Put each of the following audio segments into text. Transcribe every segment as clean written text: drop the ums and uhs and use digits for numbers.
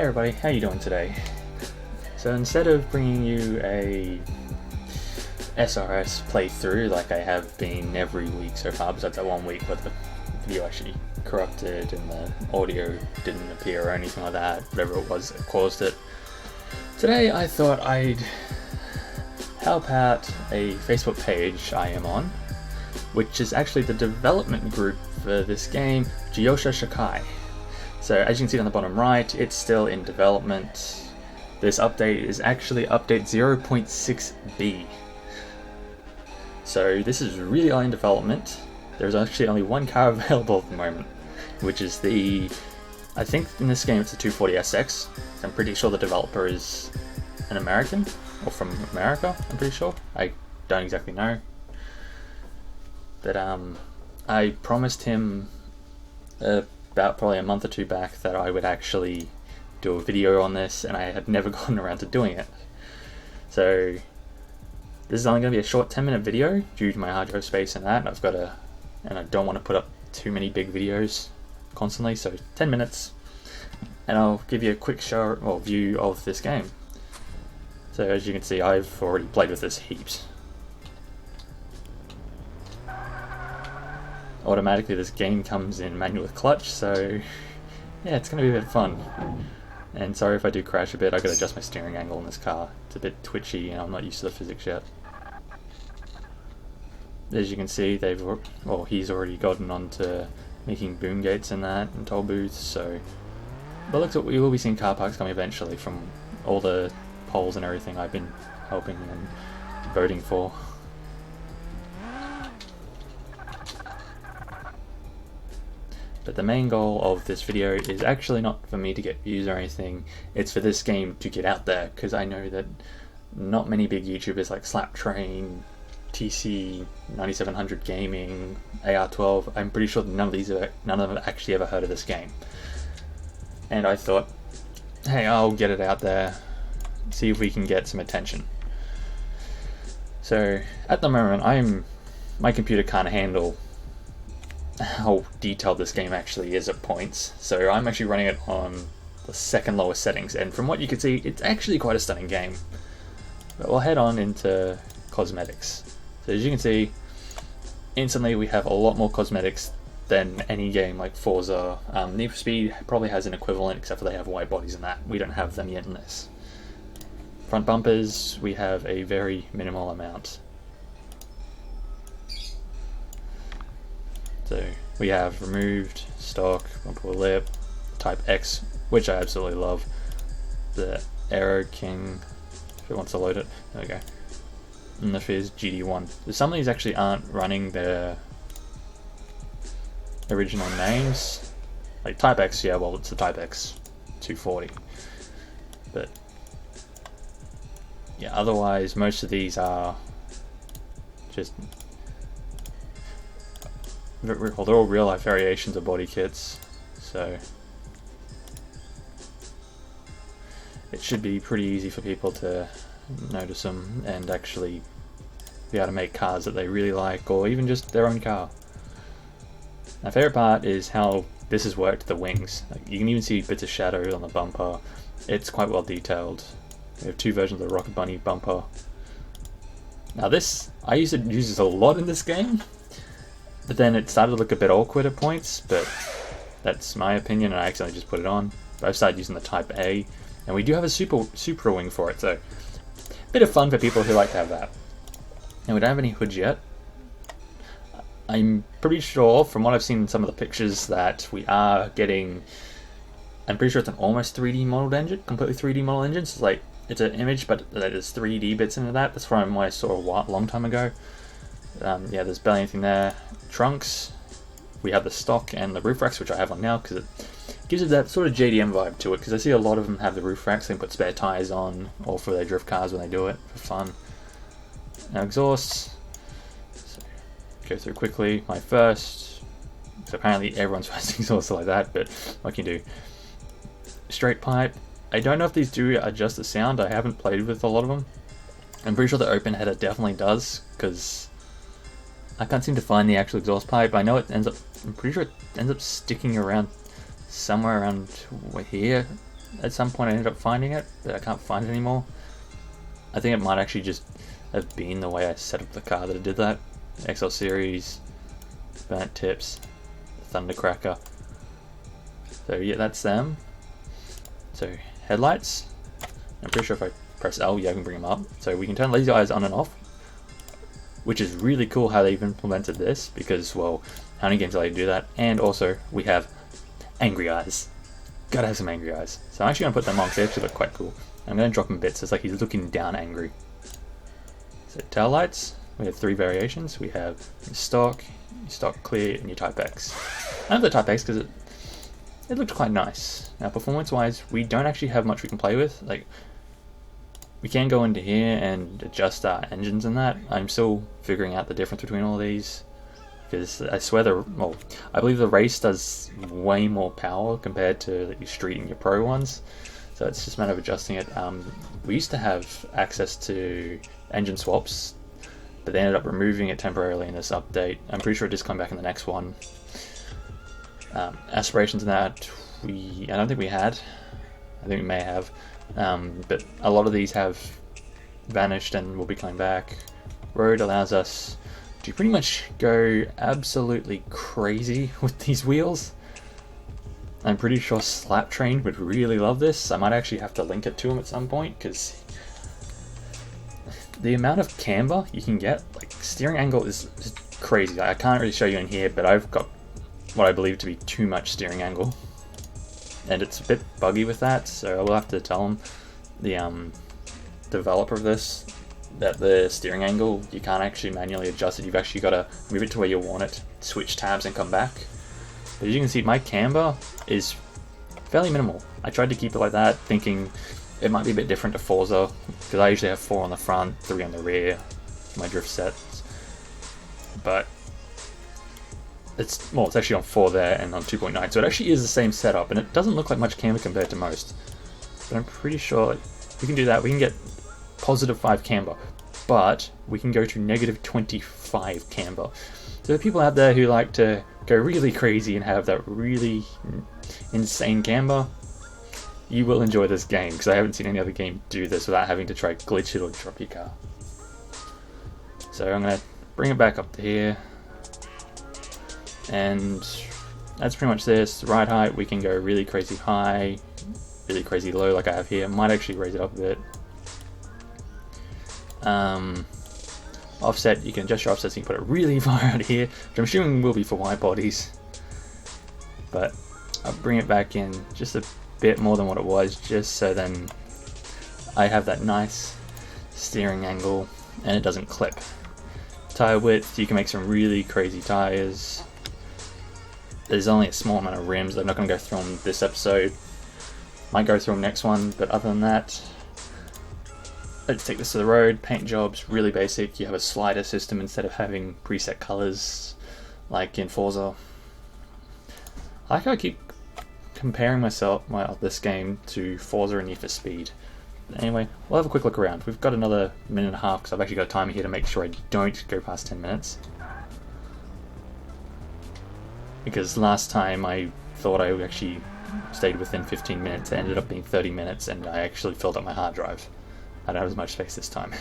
everybody, how you doing today? So instead of bringing you a SRS playthrough like I have been every week so far, besides that 1 week where the video actually corrupted and the audio didn't appear or anything like that, whatever it was that caused it, today I thought I'd help out a Facebook page I am on, which is actually the development group for this game, Gyosha Shikai. So as you can see on the bottom right, it's still in development. This update is actually update 0.6b. So this is really early in development. There's actually only one car available at the moment, which is I think in this game it's the 240SX. I'm pretty sure the developer is an American, or from America, I'm pretty sure. I don't exactly know. But I promised him about probably a month or two back that I would actually do a video on this, and I had never gotten around to doing it. So this is only going to be a short 10-minute video due to my hard drive space and that. And I don't want to put up too many big videos constantly, so 10 minutes, and I'll give you a quick show or view of this game. So as you can see, I've already played with this heaps. Automatically this game comes in manual with clutch, so yeah, it's going to be a bit of fun. And sorry if I do crash a bit, I've got to adjust my steering angle in this car. It's a bit twitchy and I'm not used to the physics yet. As you can see, he's already gotten on to making boom gates and that, and toll booths, so but looks like we will be seeing car parks coming eventually from all the polls and everything I've been helping and voting for. But the main goal of this video is actually not for me to get views or anything, it's for this game to get out there, because I know that not many big YouTubers like Slaptrain, TC9700 Gaming, AR12, I'm pretty sure none of them have actually ever heard of this game. And I thought, hey, I'll get it out there, see if we can get some attention. So at the moment, my computer can't handle how detailed this game actually is at points, so I'm actually running it on the second lowest settings, and from what you can see, it's actually quite a stunning game. But we'll head on into cosmetics. So as you can see, instantly we have a lot more cosmetics than any game like Forza. Need for Speed probably has an equivalent, except for they have white bodies and that. We don't have them yet in this. Front bumpers, we have a very minimal amount. So we have removed, stock, bumper lip, Type X, which I absolutely love. The Aero King, if it wants to load it, there we go. And the Fizz GD1. So some of these actually aren't running their original names. Like Type X, yeah, well it's the Type X 240. But yeah, otherwise most of these are just they're all real life variations of body kits, so it should be pretty easy for people to notice them and actually be able to make cars that they really like, or even just their own car. My favourite part is how this has worked, the wings. Like, you can even see bits of shadow on the bumper. It's quite well detailed. We have two versions of the Rocket Bunny bumper. Now this, I used to use this a lot in this game, but then it started to look a bit awkward at points, but that's my opinion and I accidentally just put it on. But I've started using the Type A, and we do have a super wing for it, so a bit of fun for people who like to have that. Now we don't have any hoods yet. I'm pretty sure, from what I've seen in some of the pictures, that we are getting, I'm pretty sure it's an almost 3D modeled engine, completely 3D modeled engine, so it's an image, but there's 3D bits into that. That's from what I saw a long time ago. Yeah, there's barely anything there. Trunks, we have the stock and the roof racks, which I have on now because it gives it that sort of JDM vibe to it, because I see a lot of them have the roof racks, they can put spare tires on, or for their drift cars when they do it for fun. Now exhausts, so go through quickly. My first, because apparently everyone's first exhaust are like that, but what can you do? Straight pipe, I don't know if these do adjust the sound, I haven't played with a lot of them. I'm pretty sure the open header definitely does, because I can't seem to find the actual exhaust pipe. I know it ends up, I'm pretty sure it ends up sticking around somewhere around here, at some point I ended up finding it, but I can't find it anymore. I think it might actually just have been the way I set up the car that it did that. XL Series, Burnt Tips, Thundercracker. So yeah, that's them. So headlights. I'm pretty sure if I press L, yeah, I can bring them up. So we can turn laser eyes on and off, which is really cool how they've implemented this, because, well, how many games allow you to do that? And also, we have angry eyes. Gotta have some angry eyes. So I'm actually going to put them on because they actually look quite cool. I'm going to drop them a bit so it's like he's looking down angry. So tail lights, we have 3 variations. We have your stock clear, and your Type X. I have the Type X because it looked quite nice. Now performance wise, we don't actually have much we can play with. Like, we can go into here and adjust our engines and that. I'm still figuring out the difference between all these, because I swear I believe the race does way more power compared to your street and your pro ones. So it's just a matter of adjusting it. We used to have access to engine swaps, but they ended up removing it temporarily in this update. I'm pretty sure it just come back in the next one. Aspirations in that, I don't think we had. I think we may have. But a lot of these have vanished and will be coming back. Road allows us to pretty much go absolutely crazy with these wheels. I'm pretty sure Slap Train would really love this. I might actually have to link it to him at some point, because the amount of camber you can get, like steering angle, is crazy. I can't really show you in here, but I've got what I believe to be too much steering angle, and it's a bit buggy with that, so I will have to tell him, the developer of this, that the steering angle, you can't actually manually adjust it. You've actually got to move it to where you want it, switch tabs and come back. But as you can see, my camber is fairly minimal. I tried to keep it like that, thinking it might be a bit different to Forza, because I usually have 4 on the front, 3 on the rear, my drift sets. But it's actually on 4 there and on 2.9, so it actually is the same setup, and it doesn't look like much camber compared to most. But I'm pretty sure we can do that. We can get positive 5 camber, but we can go to negative 25 camber. So there are people out there who like to go really crazy and have that really insane camber. You will enjoy this game, because I haven't seen any other game do this without having to try glitch it or drop your car. So I'm going to bring it back up to here, and that's pretty much this. Ride height, we can go really crazy high, really crazy low like I have here. Might actually raise it up a bit. Offset, you can adjust your offset so you can put it really far out here, which I'm assuming will be for wide bodies. But I'll bring it back in just a bit more than what it was, just so then I have that nice steering angle and it doesn't clip. Tire width, you can make some really crazy tires. There's only a small amount of rims. I'm not going to go through them this episode. Might go through them next one, but other than that, let's take this to the road. Paint jobs, really basic. You have a slider system instead of having preset colors like in Forza. I like how I keep comparing this game to Forza and Need for Speed. Anyway, we'll have a quick look around. We've got another minute and a half, because I've actually got a timer here to make sure I don't go past 10 minutes. Because last time I thought I actually stayed within 15 minutes, it ended up being 30 minutes, and I actually filled up my hard drive. I don't have as much space this time.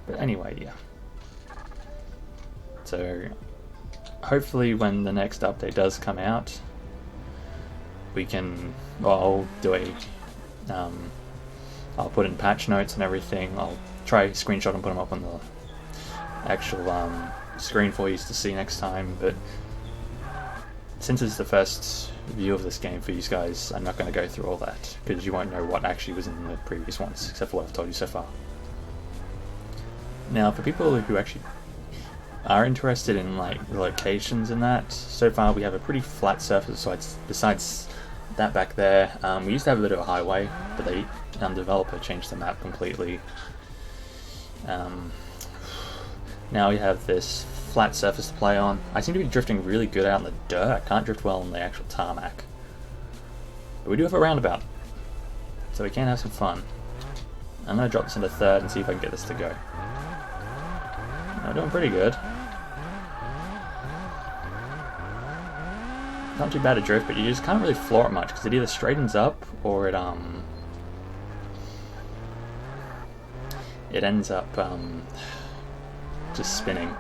But anyway, yeah. So hopefully when the next update does come out, we can, I'll do I'll put in patch notes and everything. I'll try screenshot and put them up on the actual screen for you to see next time. But since it's the first view of this game for you guys, I'm not going to go through all that, because you won't know what actually was in the previous ones, except for what I've told you so far. Now, for people who actually are interested in like the locations and that, so far we have a pretty flat surface. So besides that back there, we used to have a bit of a highway, but the developer changed the map completely. Now we have this flat surface to play on. I seem to be drifting really good out in the dirt. I can't drift well on the actual tarmac. But we do have a roundabout, so we can have some fun. I'm going to drop this into third and see if I can get this to go. I'm doing pretty good. not too bad at drift, but you just can't really floor it much because it either straightens up or it ends up just spinning.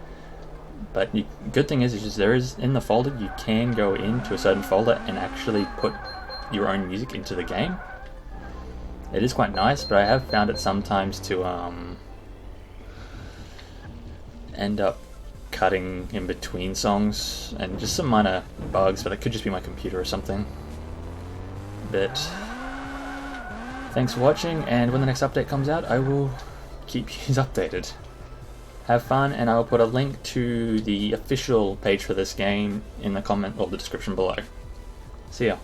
But good thing is just there is in the folder, you can go into a certain folder and actually put your own music into the game. It is quite nice, but I have found it sometimes to end up cutting in between songs and just some minor bugs, but it could just be my computer or something. But thanks for watching, and when the next update comes out, I will keep you updated. Have fun, and I will put a link to the official page for this game in the comment or the description below. See ya.